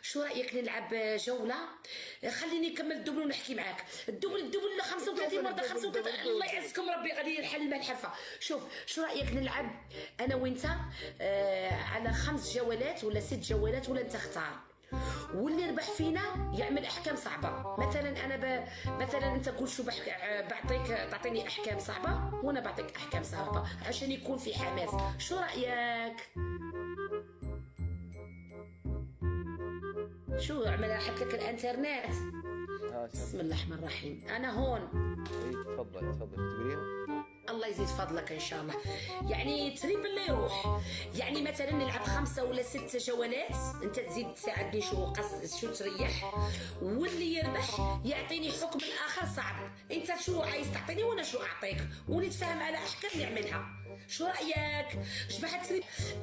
شو رايك نلعب جوله؟ خليني نكمل الدبل ونحكي معاك. الدبل 35 مرة 35. الله يعزكم ربي غادي نحل الماء الحرفه. شوف شو رايك نلعب انا وانت على 5 جولات ولا 6 جولات ولا انت اختار، واللي يربح فينا يعمل احكام صعبه. مثلا انا مثلا انت كل شو تعطيني احكام صعبه وانا بعطيك احكام صعبه عشان يكون في حماس. شو رايك؟ شو عمل احط لك الانترنت؟ بسم الله الرحمن الرحيم. انا هون. تفضل تقوليها. الله يزيد فضلك ان شاء الله. يعني تريبل لا يروح، يعني مثلا نلعب 5 ولا 6 جولات، انت تزيد تساعدني شو تريح، واللي يربح يعطيني حكم الاخر صعب. انت شو عايز تعطيني وانا شو اعطيك، ونتفاهم على احكام نعملها. شو رايك؟ جماعه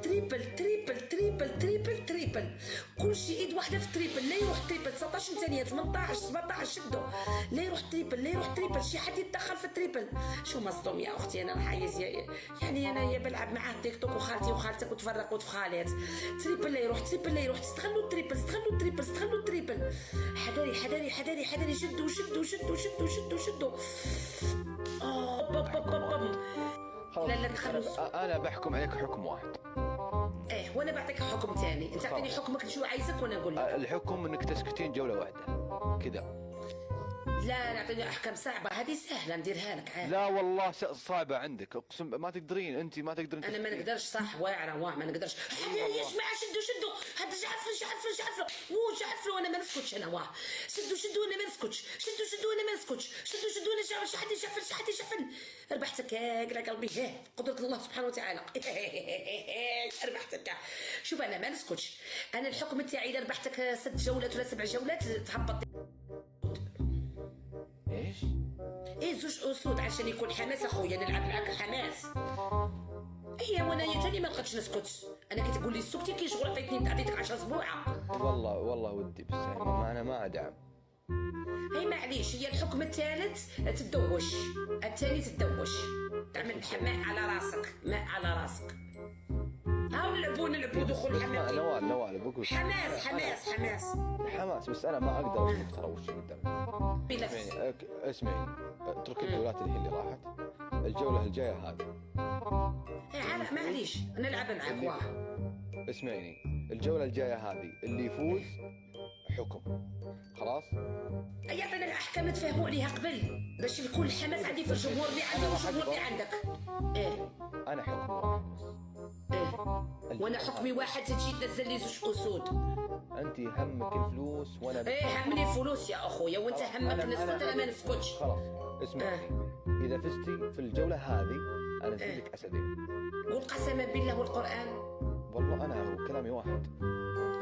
تريبل تريبل تريبل تريبل تريبل، كل شيء ايد واحده في تريبل. لا يروح تريبل 19 ثانيه 18 17 شدوا. لا يروح تريبل لا يروح تريبل، شي حد يتدخل في التريبل. شو مصدوم يا اختي، انا حايز يعني انا يا بلعب معاه تيك توك وخالتي وخالتك وتفرقوا في خالات. تريبل لا يروح تريبل لا يروح. تستغلوا التريبل استغلوا التريبل استغلوا التريبل. حذري حذري حذري حذري. شدوا شدوا شدوا شدوا شدوا شدوا. لا تخلص. انا بحكم عليك حكم واحد. ايه وانا بعطيك حكم ثاني. انت اعطيني حكمك شو عايزك وانا اقول لك. الحكم انك تسكتين جوله واحده كذا. لا نعطيني احكام صعبه، هذه سهله نديرها لك عادي. لا والله صعبه عندك، اقسم ما تقدرين. انت ما تقدرين. انا ما نقدرش صح، واعره ما نقدرش. يا جماعه شدوا هذا جعفر وانا ما نسكتش. انا شدوا انا ما نسكتش. شدوا انا ما نسكتش. شدوا انا شي حد يشفل. ربحتك يا قلبي. قدره الله سبحانه وتعالى. ربحتك. شوف انا ما نسكتش. انا الحكم تاعي اذا ربحتك 6 جولات ولا 7 جولات تهبط. ايش؟ ايه 2 اسود عشان يكون حماس اخويا، نلعب معاك حماس. ايه وانا تاني ما بقيتش نسكت. انا كي تقول لي سكتي كي شغل عطيتك 10 اسبوع. والله ودي بس ما انا ما ادعم. هي معليش، هي الحكم الثالث تدوش، الثاني تدوش، تعمل ماء على راسك، ماء على راسك. هاو نلعبوا دخول الحمام. نوال بقول حماس بس انا ما اقدر اشوف ترى وش قدامي. اسمعي اترك الجولات اللي راحت. الجوله الجايه هذه معليش نلعب معك واحد. اسمعيني، الجوله الجايه هذه اللي يفوز حكم خلاص. يعطينا الاحكام نتفاهموا عليها قبل باش يكون الحماس عندي في الجمهور اللي عندي والجمهور اللي عندك. ايه انا حكم واحد بس. ايه وانا حكمي واحد تجي تنزل لي 2 اسود. انت همك الفلوس وانا ايه همني الفلوس يا اخويا، وانت همك نسكت انا ما نسكتش. خلاص اسمعي اذا فزتي في الجوله هذه انا انزل لك اسدين. قول قسما بالله والقران. والله انا كلامي واحد.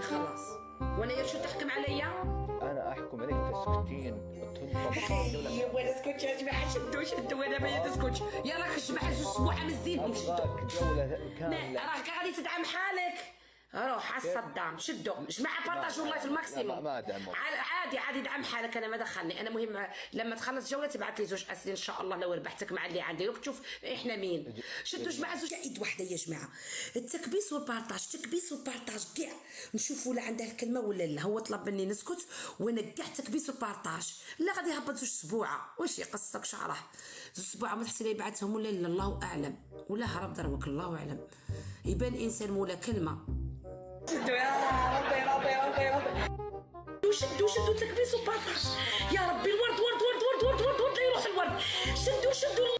خلاص وانا شو تحكم عليا؟ انا احكم عليك تسكتين وتنطبقي. وانا اسكت يا جماعه. شدوا وانا ما تسكتش. يلا يا جماعه 2 اسبوع مزينكم. شدوا جوله كامله. راك غادي تدعم حالك. روح على الصدام. شدوا جماعه بارطاجوا الله في الماكسيموم. ما ادعم عادي دعم حالك. انا ما دخلني. انا مهم لما تخلص جوله تبعت لي 2 اسئله ان شاء الله لو ربحتك مع اللي عندي وتشوف احنا مين. شدوا جماعه زوج ايد واحده يا جماعه. التكبيس والبارطاج كاع نشوفوا لا عنده الكلمه ولا لا. هو طلب مني نسكت وانا كاع تكبيس والبارطاج. لا غادي يهبط 2 اسبوع. واش يقصك شعره 2 اسبوع ما تحسي لي بعتهم ولا لا. الله اعلم ولا هرب ضربك الله اعلم. يبان انسان مولا كلمه. شدوا يا ربي شدوا تكبيس وبارطاج يا ربي. الورد لا يروح الورد. شدوا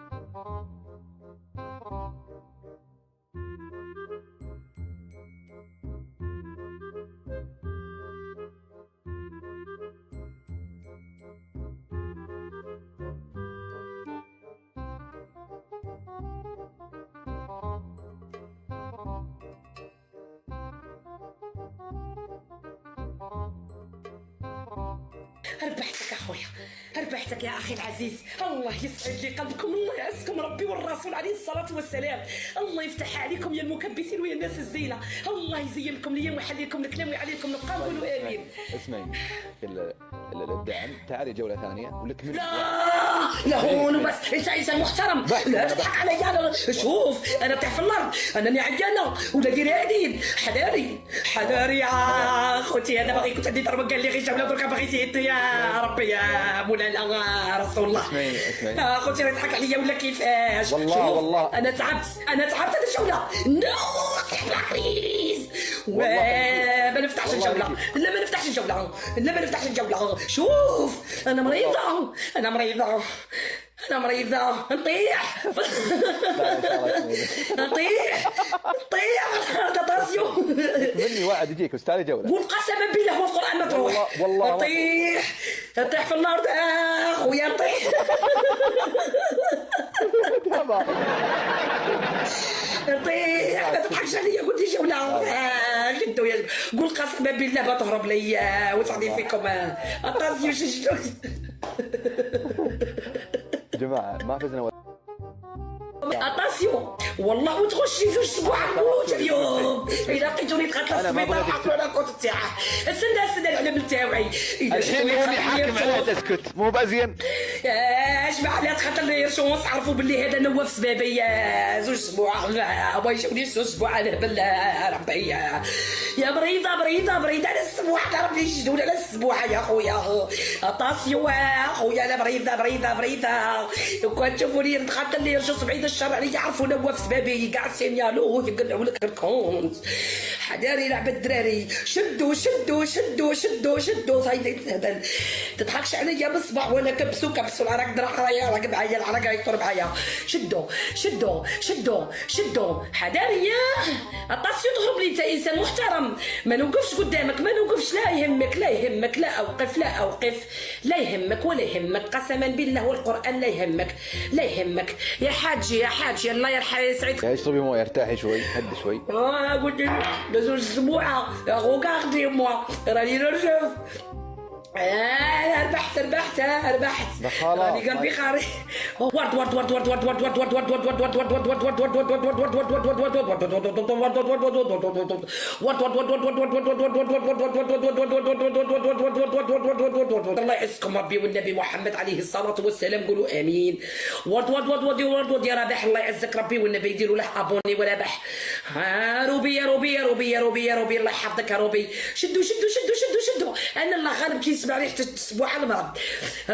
ربحتك اخويا، ربحتك يا اخي العزيز. الله يسعد لي قلبكم، الله يعزكم ربي والرسول عليه الصلاه والسلام. الله يفتح عليكم يا المكبسين ويا الناس الزينه. الله يزين لكم ليا ويحلي لكم الكلام ويعلي لكم القلب. قولوا امين. اسمعي الدعم تعالي جوله ثانيه ولك. لا لا هون وبس، انت انسان محترم، لا تضحك علي. انا شوف انا بتاع في الارض، انني عيانه ولا ديري عديد. حذاري يا اخوتي، انا باغي كنت عندي ضربه قال لي غير جوله دركا باغي يزيد. يا ربي يا مولانا رسول الله. اسمعي اخوتي يضحك عليا ولا كيفاش؟ والله انا تعبت هذه الجوله. نو بليز ما نفتحش الجوله، لا ما نفتحش الجوله. شوف انا مريضه نطيح هذا طاسيو مني واحد يجيك بس تعالي جوله. قول قسما بالله هو القران ما تروح. والله نطيح في الارض اخويا نطيح. نطيح ما تضحكش عليا، قلت لي جوله شدوا يا قول قسما بالله ما تهرب ليا وتعطي فيكم طاسيو شدوا. جماعة ما فزنا اتاسيون والله وتخشي زوج سبوع نموت اليوم. اذا لقيتوني تقتل السبيطار حطوا على الكوت تاعه. استنى العلم تاعي. الحين يوني حاكم عليها تسكت مو بازين. اش عليها تخاطر الريشونس عرفوا باللي هذا نواف سبابي زوج سبوع ما يجونيش زوج سبوع على بالله ربي. يا مريضه على السبوع ضربني جدول على السبوع يا خويا. اتاسيون خويا انا مريضه. لو كان تشوفوني نتخاطر لي رجوس بعيد الشر عليا يعرفوا نواف سبابي كاع سينيالو يقلعوا لك الكونت. حذاري لعبة الدراري. شدوا صايدين هذا تضحكش عليا بالصباح وانا كبسوا العرق العرق معايا العرق يطر معايا. شدوا حذاري الطاسيو تهرب لي. انت انسان محترم ما نوقفش قدامك لا يهمك لا اوقف لا يهمك ولا يهمك قسما بالله والقران لا يهمك يا حاجي الله يرحم يسعدك. اشربي مويه ارتاحي شوي هدي شوي. قلت لي زوج اسبوع يا خوك اخدي راني نرجف. ربحت راني قلبي خاري. الله يعزكم ربي والنبي محمد عليه الصلاة والسلام قولوا امين. ورد يا رابح الله يعزك ربي والنبي يديروا له ابوني ورابح. روبي الله يحفظك يا روبي. شدوا انا الله غالب كي نسمع ريحه السبوع على المرض.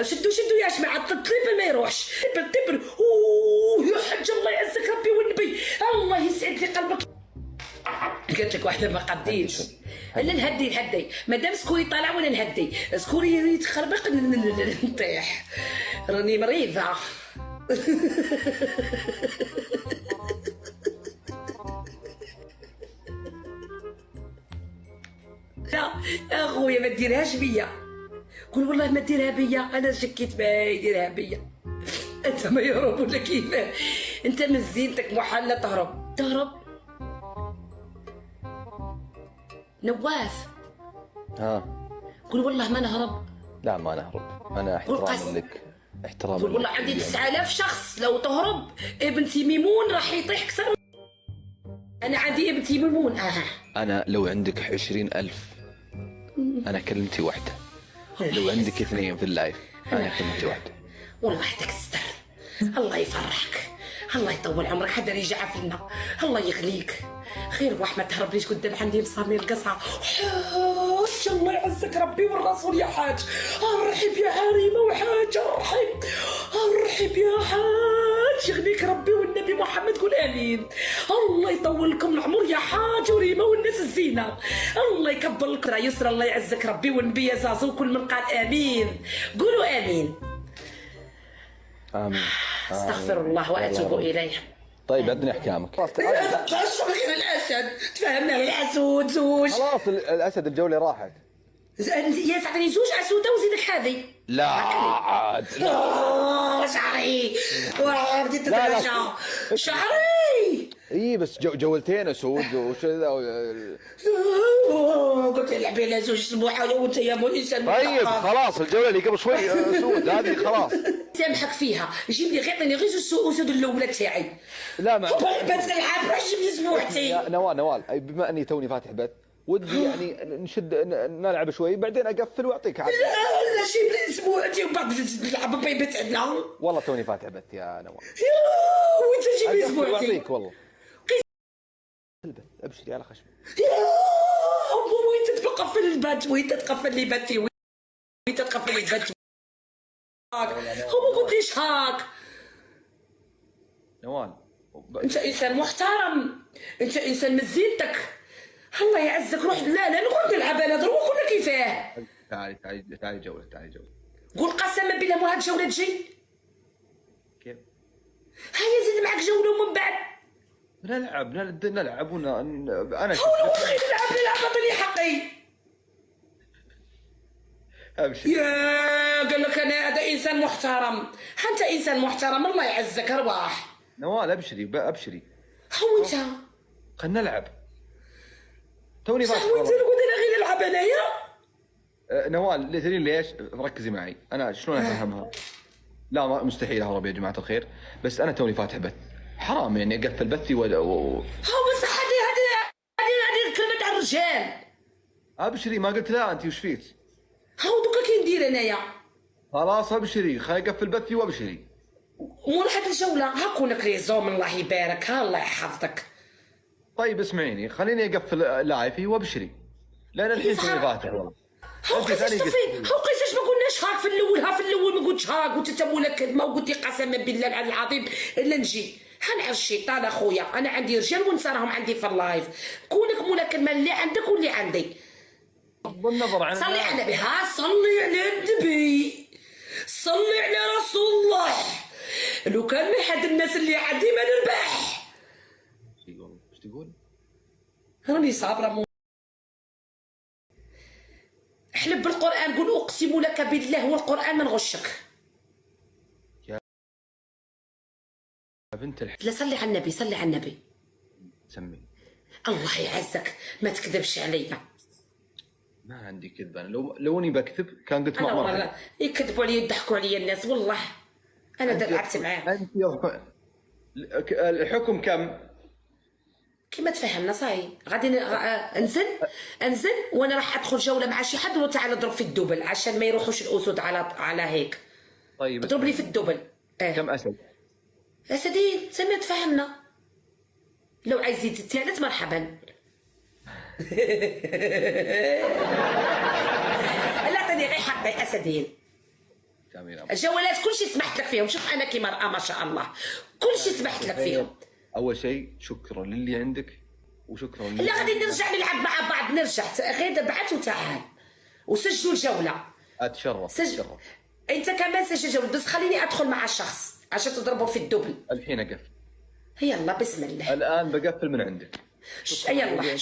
شدوا يا جماعه الطبل ما يروحش. طبل يا حاج الله يعزك ربي والنبي الله يسعد لي قلبك. قلت لك واحده ما قديتش الا نهدي مادام سكوري طالع ولا نهدي سكوري يتخربق نطيح. راني مريضه. لا اخويا ما ديرهاش بيا. قول والله ما ديرها بيا. انا شكيت ما يديرها بيا. انت ما يهرب ولا كيفاه؟ انت من زينتك محال لا تهرب. نواف قول والله ما نهرب. لا ما نهرب انا احترام لك احترام. قول والله عندي 9000 شخص لو تهرب ابنتي ميمون راح يطيح كسر. انا عندي ابنتي ميمون. انا لو عندك 20,000 انا كلمتي واحده. لو عندك 2 في اللايف انا كلمتي واحده. والله يحتك الستر. الله يفرحك الله يطول عمرك حدا يرجع فينا الله يغليك. خير واحد ما تهربليش قدام عندي مسامير القصعه. حاج الله يعزك ربي والرسول يا حاج. ارحب يا عريمه وحاج ارحب يا حاج يغنيك ربي والنبي محمد قول امين. الله يطول لكم العمر يا حاج وريمه والناس الزينه. الله يكبر لك يسرى الله يعزك ربي والنبي يا زازو كل من قال امين قولوا امين. آمين. استغفر الله واتوب اليه. طيب عندنا احكامك. تشرب غير الاسد تفهمنا الاسود زوج. خلاص الاسد الجوله راحت. يا تعطيني زوج اسوده وزيدك هذه. لا عاد شعري بديت تترجى شعري. اي بس جولتين اسود وكذا قلت العبي لها زوج اسبوع وانت يا مو انسان. طيب خلاص الجوله اللي قبل شوي سود هذه خلاص سامحك فيها. جيب لي غير غير اسود الاولى تاعي. لا ما بس نلعب جيب لي اسبوع تاعي. نوال بما اني توني فاتح بث ودي يعني نلعب شوي بعدين اقفل واعطيك عاد. لا شي بالاسبوع انت وبعد تلعب بيبت عندنا. والله توني فاتح بث يا نواف. وانت شي بالاسبوع واعطيك والله. البث ابشري على خشمي. وين تقفل البث وين تقفل لي بثي وين تقفل لي البث. هو ما قلتليش هاك. نوال انت انسان محترم، انت انسان مزينتك، الله يعزك. روح لا نقعد نلعب انا ضرب كنا كيفاه. تعالي جولة. قول قسما بالله مو هاد جولة تجي. كيف؟ هيا زيد معك جولة ومن بعد نلعب انا هو نلعب اعطيني حقي. ابشر. يا قال لك انا هذا انسان محترم، انت انسان محترم الله يعزك. ارواح نوال ابشري. هو انت خلينا نلعب. توني صح. فاتح وانت نقول انا غير نلعب انايا. نوال تدرين ليش؟ ركزي معي انا شلون افهمها. لا مستحيل اهرب يا جماعه الخير، بس انا توني فاتح بث، حرام يعني اقفل بثي هو بس هذه كلمة على الرجال. ابشري ما قلت لا. انت وش فيك؟ هاو دوكا كي ندير انايا. خلاص ابشري خليني اقفل بثي وابشري. مو لحد الجولة هاكونك ريزوم الله يبارك. ها الله يحفظك. طيب اسمعيني خليني اقفل لايفي وابشري لان الحين توني فاتح والله. هاو قيساش ما قلناش هاك في الاول ما قلتش هاك. قلت انت مولا كلمه وقلت لي قسما بالله العلي العظيم الا نجي. هنعرف الشيطان اخويا، انا عندي رجال ونساهم عندي في اللايف. كونك مولا كلمه اللي عندك واللي عندي. بغض النظر عن صلي على النبي. ها صلي على النبي، صلي على رسول الله. لو كان ما حد الناس اللي عندي ما نربح. ايش تقول؟ راني صابره. احلف بالقران قول اقسم لك بالله والقران ما نغشك. يا بنت لا صلي على النبي، صلي على النبي. سمي الله يعزك ما تكذبش عليا. ما عندي كذب انا. لو اني بكذب كان قلت انا ما والله يكذبوا علي يضحكوا علي الناس والله. انا لعبت معاه. انت الحكم كم؟ كيما تفهمنا صاي. غادي انزل وانا راح ادخل جوله مع شي حد وتعال نضرب في الدبل عشان ما يروحوش الاسود على هيك. طيب اضرب لي في الدبل. كم اسد؟ اسدين زي ما تفهمنا. لو عايز يزيد الثالث مرحبا. لا اعطيني غير حقي اسدين. الجولات كل شيء سمحت لك فيهم. شوف انا كي مرأة ما شاء الله كل شيء سمحت لك فيهم. اول شيء شكرا للي عندك وشكرا لا غادي نرجع نلعب مع بعض. نرجع غير ابعث وتعال وسجلوا الجوله. اتشرف. انت كمان سجل جوله بس خليني ادخل مع الشخص عشان تضربوا في الدبل. الحين اقفل. يلا بسم الله. الان بقفل من عندك. يلا